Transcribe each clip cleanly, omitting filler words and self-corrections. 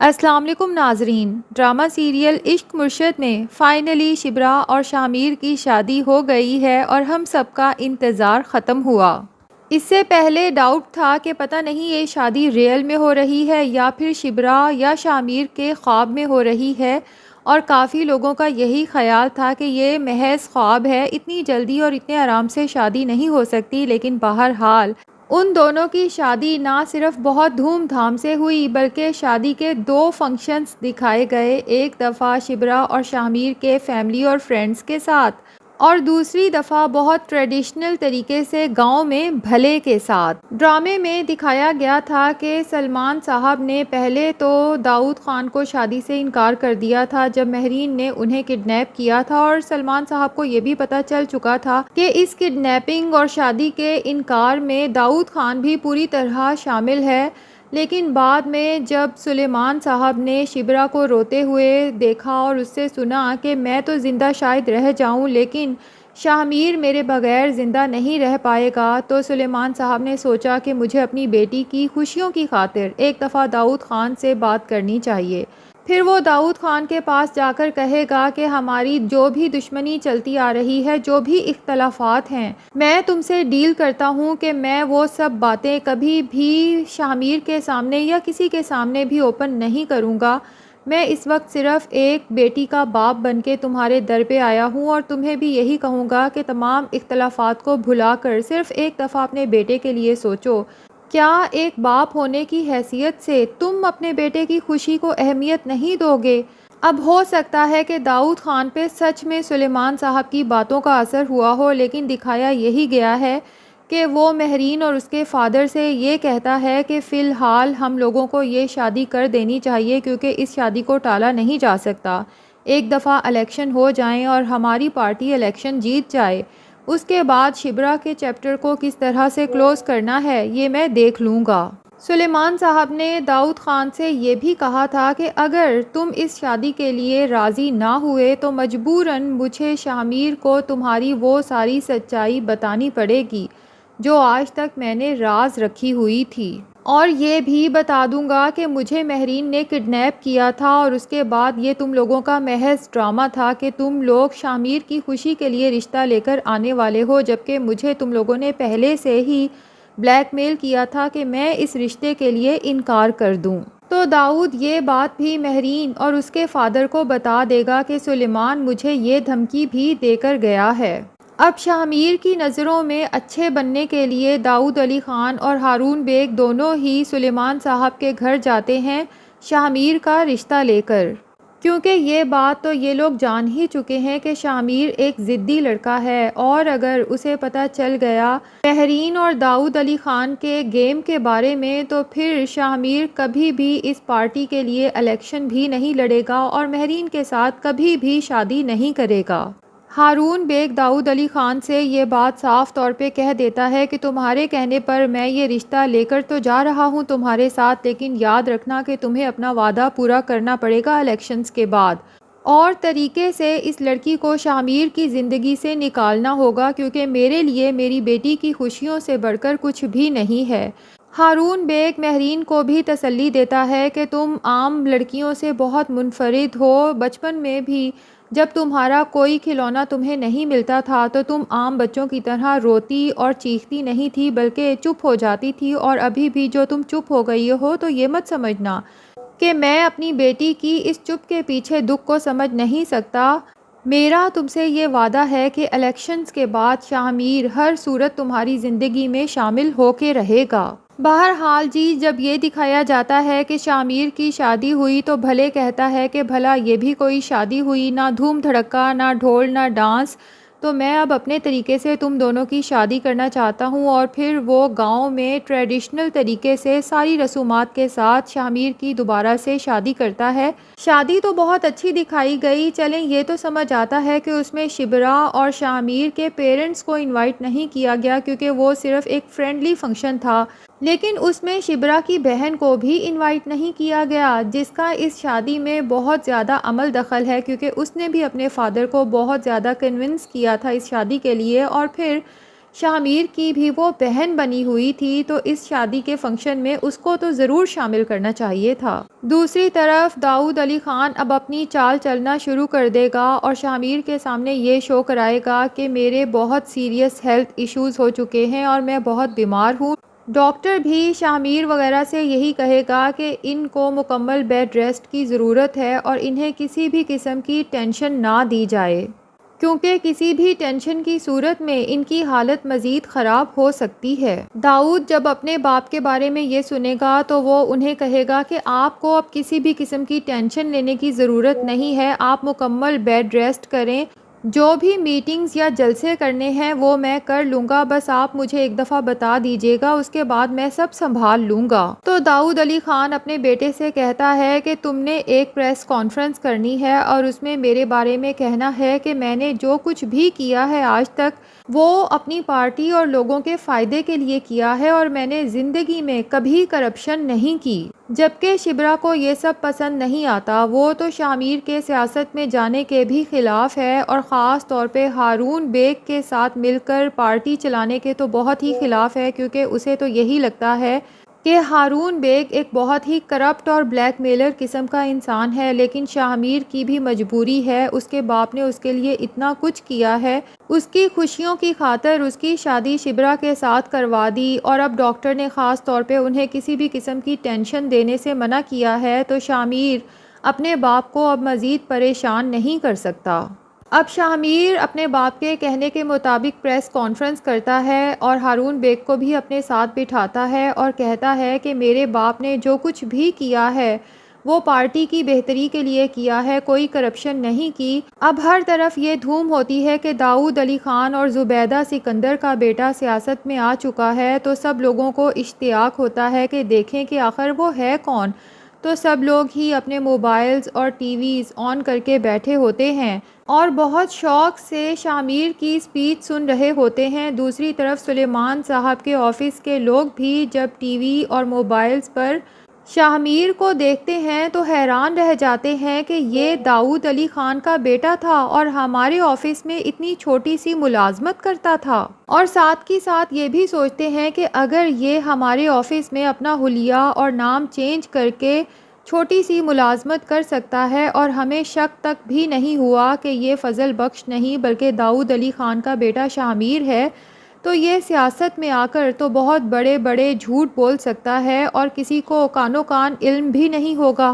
अस्सलाम वालेकुम नाजरीन। ड्रामा सीरियल इश्क मुर्शद में फ़ाइनली शिबरा और शामिर की शादी हो गई है और हम सबका इंतज़ार ख़त्म हुआ। इससे पहले डाउट था कि पता नहीं ये शादी रियल में हो रही है या फिर शिबरा या शामिर के ख्वाब में हो रही है, और काफ़ी लोगों का यही ख्याल था कि ये महज ख्वाब है, इतनी जल्दी और इतने आराम से शादी नहीं हो सकती। लेकिन बहरहाल उन दोनों की शादी ना सिर्फ बहुत धूमधाम से हुई बल्कि शादी के दो फंक्शंस दिखाए गए। एक दफ़ा शिबरा और शामिर के फैमिली और फ्रेंड्स के साथ, और दूसरी दफ़ा बहुत ट्रेडिशनल तरीके से गांव में भले के साथ। ड्रामे में दिखाया गया था कि सलमान साहब ने पहले तो दाऊद ख़ान को शादी से इनकार कर दिया था जब महरीन ने उन्हें किडनैप किया था, और सलमान साहब को ये भी पता चल चुका था कि इस किडनैपिंग और शादी के इनकार में दाऊद ख़ान भी पूरी तरह शामिल है। लेकिन बाद में जब सुलेमान साहब ने शिबरा को रोते हुए देखा और उससे सुना कि मैं तो ज़िंदा शायद रह जाऊं लेकिन शामिर मेरे बगैर ज़िंदा नहीं रह पाएगा, तो सुलेमान साहब ने सोचा कि मुझे अपनी बेटी की खुशियों की खातिर एक दफ़ा दाऊद ख़ान से बात करनी चाहिए। फिर वो दाऊद ख़ान के पास जाकर कहेगा कि हमारी जो भी दुश्मनी चलती आ रही है, जो भी इख्तलाफात हैं, मैं तुमसे डील करता हूँ कि मैं वो सब बातें कभी भी शामिर के सामने या किसी के सामने भी ओपन नहीं करूँगा। मैं इस वक्त सिर्फ़ एक बेटी का बाप बन के तुम्हारे दर पे आया हूँ और तुम्हें भी यही कहूँगा कि तमाम इख्तलाफात को भुला कर सिर्फ़ एक दफ़ा अपने बेटे के लिए सोचो। क्या एक बाप होने की हैसियत से तुम अपने बेटे की खुशी को अहमियत नहीं दोगे? अब हो सकता है कि दाऊद ख़ान पे सच में सुलेमान साहब की बातों का असर हुआ हो, लेकिन दिखाया यही गया है कि वो महरीन और उसके फ़ादर से ये कहता है कि फ़िलहाल हम लोगों को ये शादी कर देनी चाहिए क्योंकि इस शादी को टाला नहीं जा सकता। एक दफ़ा इलेक्शन हो जाएं और हमारी पार्टी इलेक्शन जीत जाए, उसके बाद शिबरा के चैप्टर को किस तरह से क्लोज़ करना है ये मैं देख लूँगा। सुलेमान साहब ने दाऊद ख़ान से ये भी कहा था कि अगर तुम इस शादी के लिए राज़ी ना हुए तो मजबूरन मुझे शामिर को तुम्हारी वो सारी सच्चाई बतानी पड़ेगी जो आज तक मैंने राज रखी हुई थी, और ये भी बता दूंगा कि मुझे महरीन ने किडनैप किया था और उसके बाद ये तुम लोगों का महज ड्रामा था कि तुम लोग शामिर की खुशी के लिए रिश्ता लेकर आने वाले हो, जबकि मुझे तुम लोगों ने पहले से ही ब्लैकमेल किया था कि मैं इस रिश्ते के लिए इनकार कर दूं। तो दाऊद ये बात भी महरीन और उसके फादर को बता देगा कि सुलेमान मुझे ये धमकी भी देकर गया है। अब शामिर की नज़रों में अच्छे बनने के लिए दाऊद अली ख़ान और हारून बेग दोनों ही सुलेमान साहब के घर जाते हैं शामिर का रिश्ता लेकर, क्योंकि ये बात तो ये लोग जान ही चुके हैं कि शामिर एक ज़िद्दी लड़का है, और अगर उसे पता चल गया महरीन और दाऊद अली ख़ान के गेम के बारे में तो फिर शामिर कभी भी इस पार्टी के लिए इलेक्शन भी नहीं लड़ेगा और महरीन के साथ कभी भी शादी नहीं करेगा। हारून बेग दाऊद अली ख़ान से ये बात साफ़ तौर पे कह देता है कि तुम्हारे कहने पर मैं ये रिश्ता लेकर तो जा रहा हूँ तुम्हारे साथ, लेकिन याद रखना कि तुम्हें अपना वादा पूरा करना पड़ेगा इलेक्शंस के बाद, और तरीके से इस लड़की को शामिर की ज़िंदगी से निकालना होगा क्योंकि मेरे लिए मेरी बेटी की खुशियों से बढ़कर कुछ भी नहीं है। हारून बेग महरीन को भी तसल्ली देता है कि तुम आम लड़कियों से बहुत मुनफरिद हो। बचपन में भी जब तुम्हारा कोई खिलौना तुम्हें नहीं मिलता था तो तुम आम बच्चों की तरह रोती और चीखती नहीं थी बल्कि चुप हो जाती थी, और अभी भी जो तुम चुप हो गई हो तो ये मत समझना कि मैं अपनी बेटी की इस चुप के पीछे दुख को समझ नहीं सकता। मेरा तुमसे ये वादा है कि इलेक्शंस के बाद शामिर हर सूरत तुम्हारी ज़िंदगी में शामिल होके रहेगा। बहरहाल जी, जब ये दिखाया जाता है कि शामिर की शादी हुई तो भले कहता है कि भला ये भी कोई शादी हुई, ना धूम धड़क्का, ना ढोल, ना डांस, तो मैं अब अपने तरीके से तुम दोनों की शादी करना चाहता हूँ। और फिर वो गांव में ट्रेडिशनल तरीके से सारी रसूमात के साथ शामिर की दोबारा से शादी करता है। शादी तो बहुत अच्छी दिखाई गई। चलें, ये तो समझ आता है कि उसमें शिबरा और शामिर के पेरेंट्स को इनवाइट नहीं किया गया क्योंकि वो सिर्फ एक फ्रेंडली फंक्शन था, लेकिन उसमें शिबरा की बहन को भी इनवाइट नहीं किया गया जिसका इस शादी में बहुत ज़्यादा अमल दखल है क्योंकि उसने भी अपने फादर को बहुत ज़्यादा कन्विंस किया था इस शादी के लिए। और फिर शामिर की भी वो बहन बनी हुई थी, तो इस शादी के फंक्शन में उसको तो ज़रूर शामिल करना चाहिए था। दूसरी तरफ दाऊद अली ख़ान अब अपनी चाल चलना शुरू कर देगा और शामिर के सामने ये शो कराएगा कि मेरे बहुत सीरियस हेल्थ इश्यूज़ हो चुके हैं और मैं बहुत बीमार हूँ। डॉक्टर भी शामिर वगैरह से यही कहेगा कि इनको मुकम्मल बेड रेस्ट की ज़रूरत है और इन्हें किसी भी किस्म की टेंशन ना दी जाए, क्योंकि किसी भी टेंशन की सूरत में इनकी हालत मज़ीद ख़राब हो सकती है। दाऊद जब अपने बाप के बारे में ये सुनेगा तो वो उन्हें कहेगा कि आपको अब किसी भी किस्म की टेंशन लेने की ज़रूरत नहीं है, आप मुकम्मल बेड रेस्ट करें, जो भी मीटिंग्स या जलसे करने हैं वो मैं कर लूँगा, बस आप मुझे एक दफ़ा बता दीजिएगा, उसके बाद मैं सब संभाल लूँगा। तो दाऊद अली ख़ान अपने बेटे से कहता है कि तुमने एक प्रेस कॉन्फ्रेंस करनी है और उसमें मेरे बारे में कहना है कि मैंने जो कुछ भी किया है आज तक वो अपनी पार्टी और लोगों के फ़ायदे के लिए किया है और मैंने ज़िंदगी में कभी करप्शन नहीं की। जबकि शिब्रा को ये सब पसंद नहीं आता, वो तो शामिर के सियासत में जाने के भी ख़िलाफ़ है और ख़ास तौर पे हारून बेग के साथ मिलकर पार्टी चलाने के तो बहुत ही ख़िलाफ़ है, क्योंकि उसे तो यही लगता है कि हारून बेग एक बहुत ही करप्ट और ब्लैकमेलर किस्म का इंसान है। लेकिन शामिर की भी मजबूरी है, उसके बाप ने उसके लिए इतना कुछ किया है, उसकी खुशियों की खातर उसकी शादी शिब्रा के साथ करवा दी और अब डॉक्टर ने ख़ास तौर पे उन्हें किसी भी किस्म की टेंशन देने से मना किया है, तो शामिर अपने बाप को अब मज़ीद परेशान नहीं कर सकता। अब शामिर अपने बाप के कहने के मुताबिक प्रेस कॉन्फ्रेंस करता है और हारून बेग को भी अपने साथ बिठाता है और कहता है कि मेरे बाप ने जो कुछ भी किया है वो पार्टी की बेहतरी के लिए किया है, कोई करप्शन नहीं की। अब हर तरफ ये धूम होती है कि दाऊद अली ख़ान और ज़ुबैदा सिकंदर का बेटा सियासत में आ चुका है, तो सब लोगों को इश्तियाक होता है कि देखें कि आखिर वो है कौन। तो सब लोग ही अपने मोबाइल्स और टीवीज़ ऑन करके बैठे होते हैं और बहुत शौक़ से शामिर की स्पीच सुन रहे होते हैं। दूसरी तरफ सुलेमान साहब के ऑफ़िस के लोग भी जब टीवी और मोबाइल्स पर शामिर को देखते हैं तो हैरान रह जाते हैं कि ये दाऊद अली ख़ान का बेटा था और हमारे ऑफिस में इतनी छोटी सी मुलाजमत करता था, और साथ ही साथ ये भी सोचते हैं कि अगर ये हमारे ऑफिस में अपना हुलिया और नाम चेंज करके छोटी सी मुलाजमत कर सकता है और हमें शक तक भी नहीं हुआ कि ये फ़ज़ल बख्श नहीं बल्कि दाऊद अली ख़ान का बेटा शामिर है, तो ये सियासत में आकर तो बहुत बड़े बड़े झूठ बोल सकता है और किसी को कानो कान इल्म भी नहीं होगा।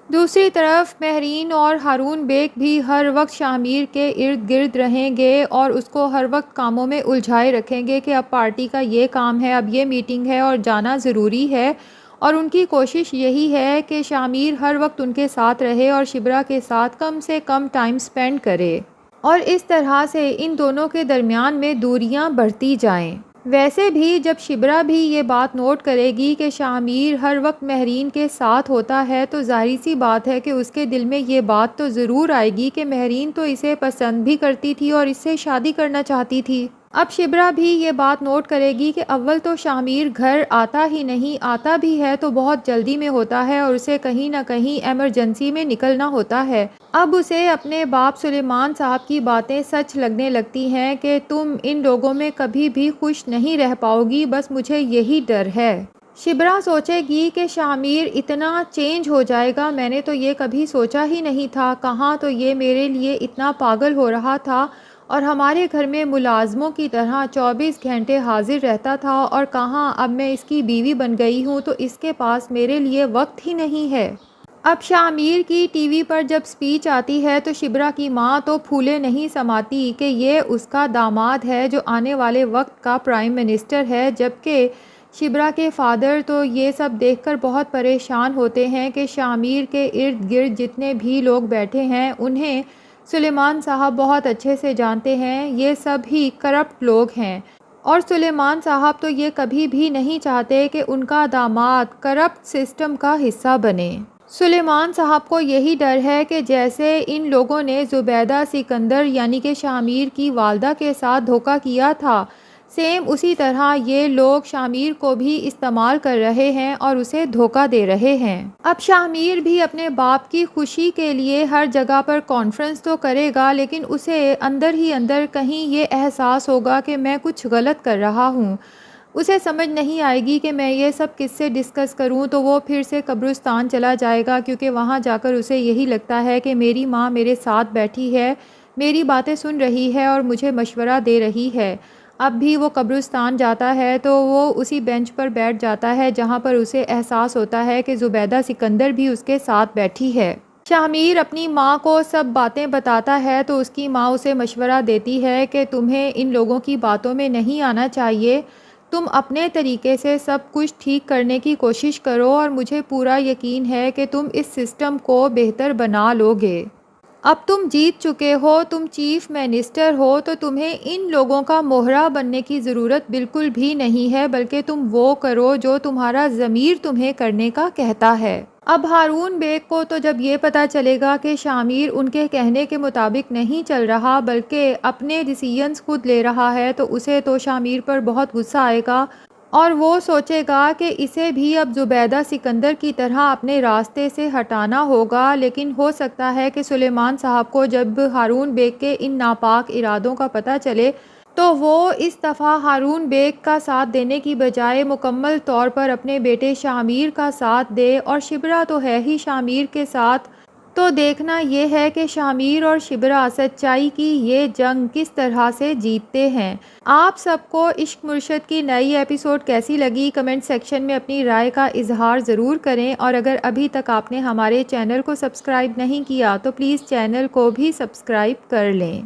दूसरी तरफ महरीन और हारून बेग भी हर वक्त शामिर के इर्द गिर्द रहेंगे और उसको हर वक्त कामों में उलझाए रखेंगे कि अब पार्टी का ये काम है, अब ये मीटिंग है और जाना ज़रूरी है, और उनकी कोशिश यही है कि शामिर हर वक्त उनके साथ रहे और शिब्रा के साथ कम से कम टाइम स्पेंड करे और इस तरह से इन दोनों के दरमियान में दूरियां बढ़ती जाएं। वैसे भी जब शिब्रा भी ये बात नोट करेगी कि शामिर हर वक्त महरीन के साथ होता है, तो जाहिर सी बात है कि उसके दिल में ये बात तो ज़रूर आएगी कि महरीन तो इसे पसंद भी करती थी और इससे शादी करना चाहती थी। अब शिब्रा भी ये बात नोट करेगी कि अव्वल तो शामिर घर आता ही नहीं, आता भी है तो बहुत जल्दी में होता है और उसे कहीं ना कहीं एमरजेंसी में निकलना होता है। अब उसे अपने बाप सुलेमान साहब की बातें सच लगने लगती हैं कि तुम इन लोगों में कभी भी खुश नहीं रह पाओगी, बस मुझे यही डर है। शिब्रा सोचेगी कि शामिर इतना चेंज हो जाएगा, मैंने तो ये कभी सोचा ही नहीं था, कहाँ तो ये मेरे लिए इतना पागल हो रहा था और हमारे घर में मुलाजमों की तरह 24 घंटे हाजिर रहता था, और कहाँ अब मैं इसकी बीवी बन गई हूँ तो इसके पास मेरे लिए वक्त ही नहीं है। अब शामिर की टीवी पर जब स्पीच आती है तो शिब्रा की माँ तो फूले नहीं समाती कि ये उसका दामाद है जो आने वाले वक्त का प्राइम मिनिस्टर है, जबकि शिब्रा के फादर तो ये सब देखकर बहुत परेशान होते हैं कि शामिर के इर्द गिर्द जितने भी लोग बैठे हैं उन्हें सुलेमान साहब बहुत अच्छे से जानते हैं, ये सब ही करप्ट लोग हैं और सुलेमान साहब तो ये कभी भी नहीं चाहते कि उनका दामाद करप्ट सिस्टम का हिस्सा बने। सुलेमान साहब को यही डर है कि जैसे इन लोगों ने ज़ुबैदा सिकंदर यानी कि शामिर की वालदा के साथ धोखा किया था, सेम उसी तरह ये लोग शामिर को भी इस्तेमाल कर रहे हैं और उसे धोखा दे रहे हैं। अब शामिर भी अपने बाप की खुशी के लिए हर जगह पर कॉन्फ्रेंस तो करेगा, लेकिन उसे अंदर ही अंदर कहीं ये एहसास होगा कि मैं कुछ गलत कर रहा हूँ। उसे समझ नहीं आएगी कि मैं ये सब किससे डिस्कस करूं, तो वो फिर से कब्रिस्तान चला जाएगा, क्योंकि वहाँ जाकर उसे यही लगता है कि मेरी माँ मेरे साथ बैठी है, मेरी बातें सुन रही है और मुझे मशवरा दे रही है। अब भी वो कब्रिस्तान जाता है तो वो उसी बेंच पर बैठ जाता है जहाँ पर उसे एहसास होता है कि ज़ुबैदा सिकंदर भी उसके साथ बैठी है। शामिर अपनी माँ को सब बातें बताता है तो उसकी माँ उसे मशवरा देती है कि तुम्हें इन लोगों की बातों में नहीं आना चाहिए, तुम अपने तरीके से सब कुछ ठीक करने की कोशिश करो और मुझे पूरा यकीन है कि तुम इस सिस्टम को बेहतर बना लोगे। अब तुम जीत चुके हो, तुम चीफ मिनिस्टर हो, तो तुम्हें इन लोगों का मोहरा बनने की ज़रूरत बिल्कुल भी नहीं है, बल्कि तुम वो करो जो तुम्हारा ज़मीर तुम्हें करने का कहता है। अब हारून बेग को तो जब ये पता चलेगा कि शामिर उनके कहने के मुताबिक नहीं चल रहा बल्कि अपने डिसीजंस खुद ले रहा है, तो उसे तो शामिर पर बहुत गुस्सा आएगा और वो सोचेगा कि इसे भी अब ज़ुबैदा सिकंदर की तरह अपने रास्ते से हटाना होगा। लेकिन हो सकता है कि सुलेमान साहब को जब हारून बेग के इन नापाक इरादों का पता चले तो वो इस दफ़ा हारून बेग का साथ देने की बजाय मुकम्मल तौर पर अपने बेटे शामिर का साथ दे। और शिबरा तो है ही शामिर के साथ, तो देखना ये है कि शामिर और शिबरा सच्चाई की ये जंग किस तरह से जीतते हैं। आप सबको इश्क मुर्शद की नई एपिसोड कैसी लगी, कमेंट सेक्शन में अपनी राय का इजहार ज़रूर करें। और अगर अभी तक आपने हमारे चैनल को सब्सक्राइब नहीं किया तो प्लीज़ चैनल को भी सब्सक्राइब कर लें।